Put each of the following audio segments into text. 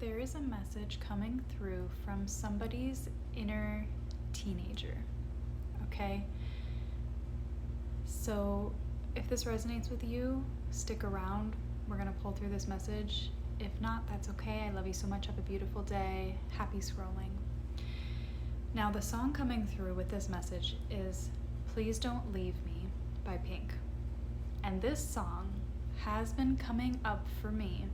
there is a message coming through from somebody's inner teenager, okay? So if this resonates with you, stick around. We're gonna pull through this message. If not, that's okay. I love you so much. Have a beautiful day. Happy scrolling. Now, the song coming through with this message is Please Don't Leave Me by Pink. And this song has been coming up for me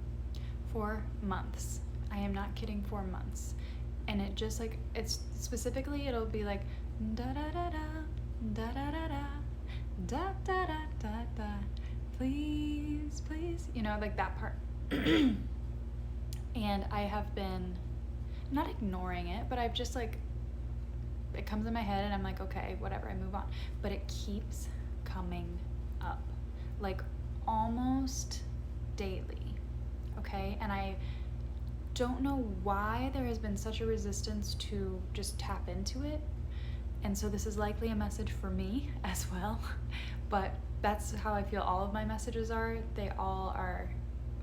for months. I am not kidding, for months. And it just like, it's specifically, it'll be like da da da da, da da da da, da da da da da, please, please, you know, like that part. And I have been not ignoring it, but I've just like, it comes in my head and I'm like, okay, whatever, I move on. But it keeps coming up, like almost daily, okay? And I don't know why there has been such a resistance to just tap into it. And so this is likely a message for me as well, but that's how I feel all of my messages are. They all are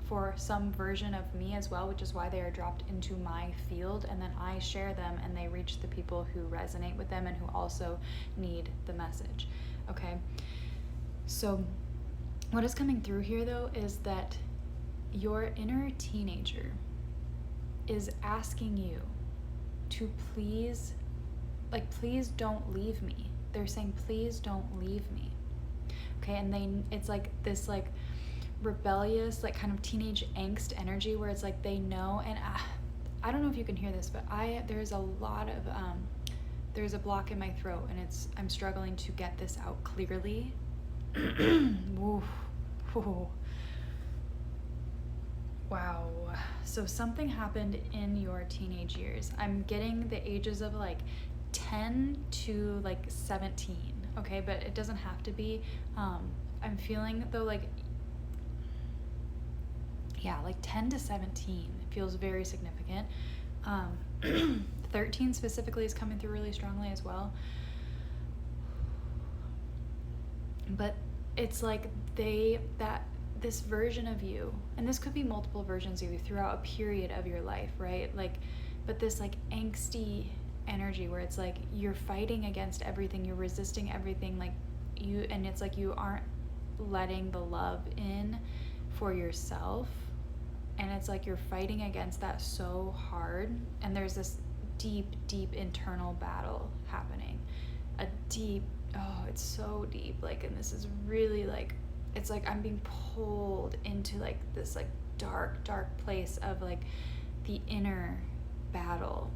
for some version of me as well, which is why they are dropped into my field, and then I share them and they reach the people who resonate with them and who also need the message, okay? So what is coming through here though is that your inner teenager is asking you to please don't leave me. They're saying, please don't leave me, okay? And it's like this like rebellious, like kind of teenage angst energy where it's like they know, and I don't know if you can hear this, but there's a lot of there's a block in my throat, and I'm struggling to get this out clearly. Ooh. Ooh. Wow. So something happened in your teenage years. I'm getting the ages of like 10 to like 17, okay? But it doesn't have to be. I'm feeling though like, yeah, like 10 to 17 feels very significant. 13 specifically is coming through really strongly as well. But it's like this version of you, and this could be multiple versions of you throughout a period of your life, right? Like, but this like angsty energy where it's like you're fighting against everything, you're resisting everything, like and it's like you aren't letting the love in for yourself. And it's like you're fighting against that so hard, and there's this deep, deep internal battle happening. It's so deep, like, and this is really like, it's like I'm being pulled into like this like dark, dark place of like the inner battle.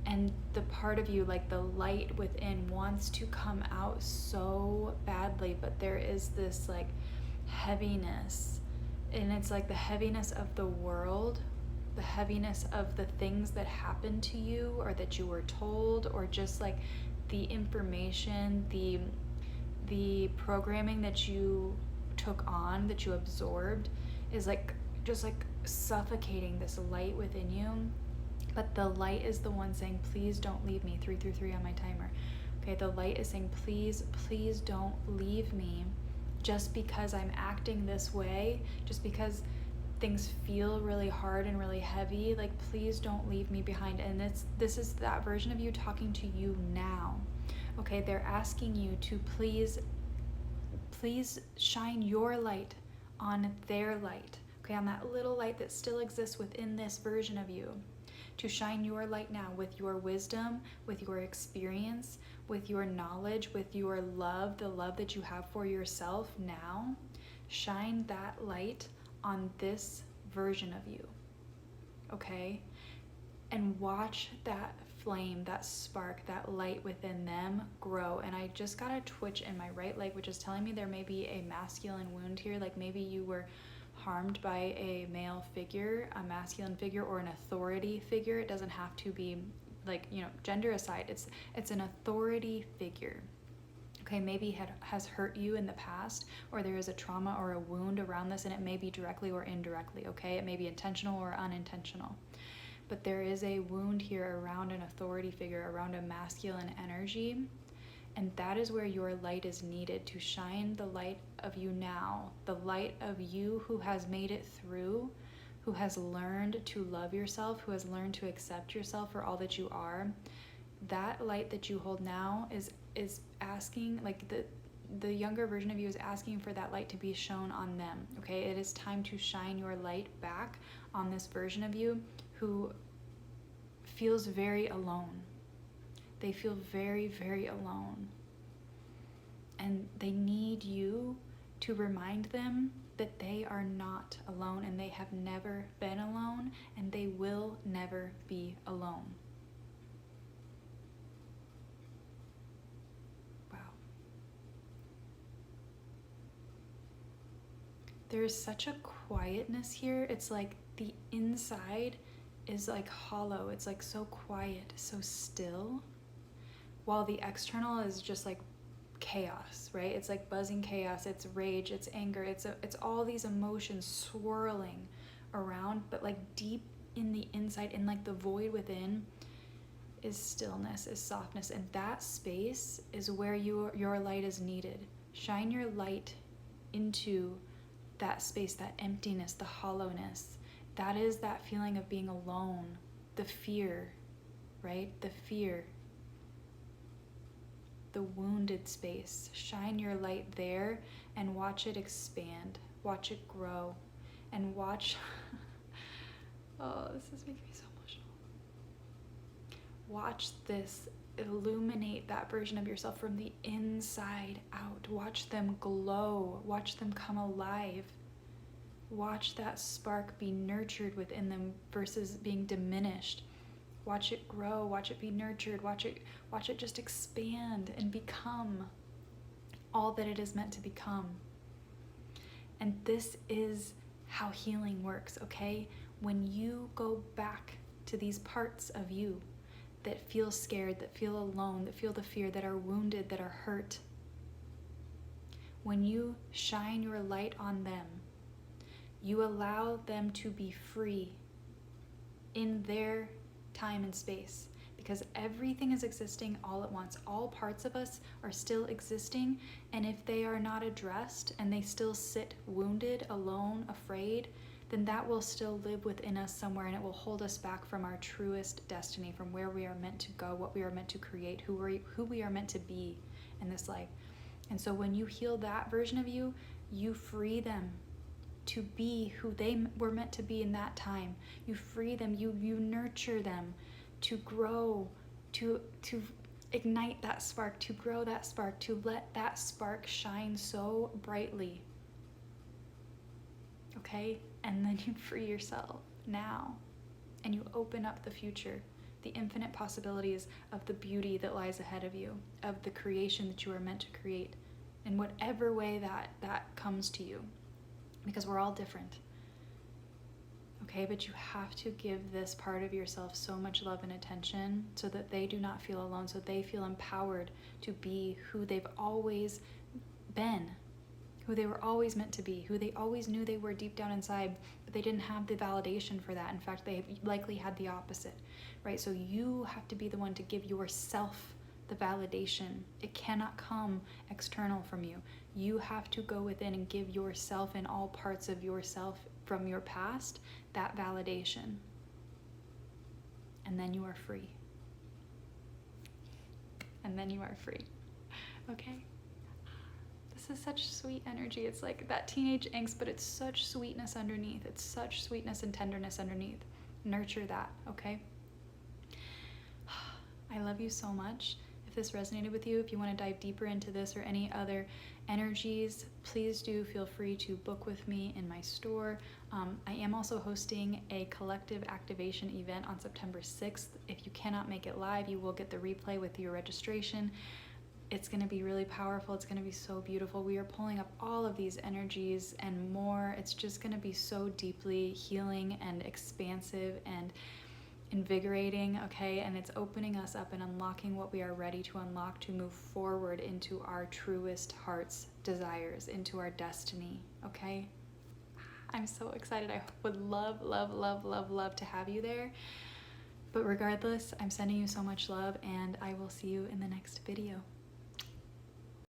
And the part of you, like the light within, wants to come out so badly, but there is this like heaviness. And it's like the heaviness of the world, the heaviness of the things that happened to you or that you were told, or just like the information, the programming that you took on, that you absorbed, is like just like suffocating this light within you. But the light is the one saying, please don't leave me. 333 on my timer. Okay, the light is saying, please, please don't leave me. Just because I'm acting this way, just because things feel really hard and really heavy, like, please don't leave me behind. And this is that version of you talking to you now. Okay, they're asking you to please shine your light on their light. Okay, on that little light that still exists within this version of you. To shine your light now with your wisdom, with your experience, with your knowledge, with your love, the love that you have for yourself now. Shine that light on this version of you, okay? And watch that flame, that spark, that light within them grow. And I just got a twitch in my right leg, which is telling me there may be a masculine wound here, like maybe you were harmed by a male figure, a masculine figure, or an authority figure. It doesn't have to be like, you know, gender aside, it's an authority figure. Okay, maybe has hurt you in the past, or there is a trauma or a wound around this, and it may be directly or indirectly, okay? It may be intentional or unintentional. But there is a wound here around an authority figure, around a masculine energy. And that is where your light is needed, to shine the light of you now, the light of you who has made it through, who has learned to love yourself, who has learned to accept yourself for all that you are, that light that you hold now is asking, like the younger version of you is asking for that light to be shown on them, okay? It is time to shine your light back on this version of you who feels very alone. They feel very, very alone. And they need you to remind them that they are not alone, and they have never been alone, and they will never be alone. Wow. There is such a quietness here. It's like the inside is like hollow. It's like so quiet, so still, while the external is just like chaos, right? It's like buzzing chaos, it's rage, it's anger, it's all these emotions swirling around, but like deep in the inside, in like the void within, is stillness, is softness, and that space is where your light is needed. Shine your light into that space, that emptiness, the hollowness. That is that feeling of being alone, the fear, right? The fear, the wounded space. Shine your light there and watch it expand, watch it grow, and watch oh, this is making me so emotional. Watch this illuminate that version of yourself from the inside out. Watch them glow, watch them come alive. Watch that spark be nurtured within them versus being diminished. Watch it grow, watch it be nurtured, watch it just expand and become all that it is meant to become. And this is how healing works, okay? When you go back to these parts of you that feel scared, that feel alone, that feel the fear, that are wounded, that are hurt, when you shine your light on them, you allow them to be free in their time and space, because everything is existing all at once. All parts of us are still existing, and if they are not addressed and they still sit wounded, alone, afraid, then that will still live within us somewhere, and it will hold us back from our truest destiny, from where we are meant to go, what we are meant to create, who we are meant to be in this life. And so when you heal that version of you, you free them to be who they were meant to be in that time. You free them, you nurture them to grow, to ignite that spark, to grow that spark, to let that spark shine so brightly. Okay? And then you free yourself now, and you open up the future, the infinite possibilities of the beauty that lies ahead of you, of the creation that you are meant to create, in whatever way that comes to you. Because we're all different, okay? But you have to give this part of yourself so much love and attention so that they do not feel alone, so they feel empowered to be who they've always been, who they were always meant to be, who they always knew they were deep down inside, but they didn't have the validation for that. In fact, they likely had the opposite, right? So you have to be the one to give yourself the validation. It cannot come external from you. You have to go within and give yourself and all parts of yourself from your past that validation. And then you are free. And then you are free. Okay? This is such sweet energy. It's like that teenage angst, but it's such sweetness underneath. It's such sweetness and tenderness underneath. Nurture that, okay? I love you so much. If this resonated with you, if you want to dive deeper into this or any other energies, please do feel free to book with me in my store. I am also hosting a collective activation event on September 6th. If you cannot make it live, you will get the replay with your registration. It's going to be really powerful. It's going to be so beautiful. We are pulling up all of these energies and more. It's just going to be so deeply healing and expansive and invigorating, okay? And it's opening us up and unlocking what we are ready to unlock to move forward into our truest heart's desires, into our destiny, okay? I'm so excited. I would love, love, love, love, love to have you there. But regardless, I'm sending you so much love, and I will see you in the next video.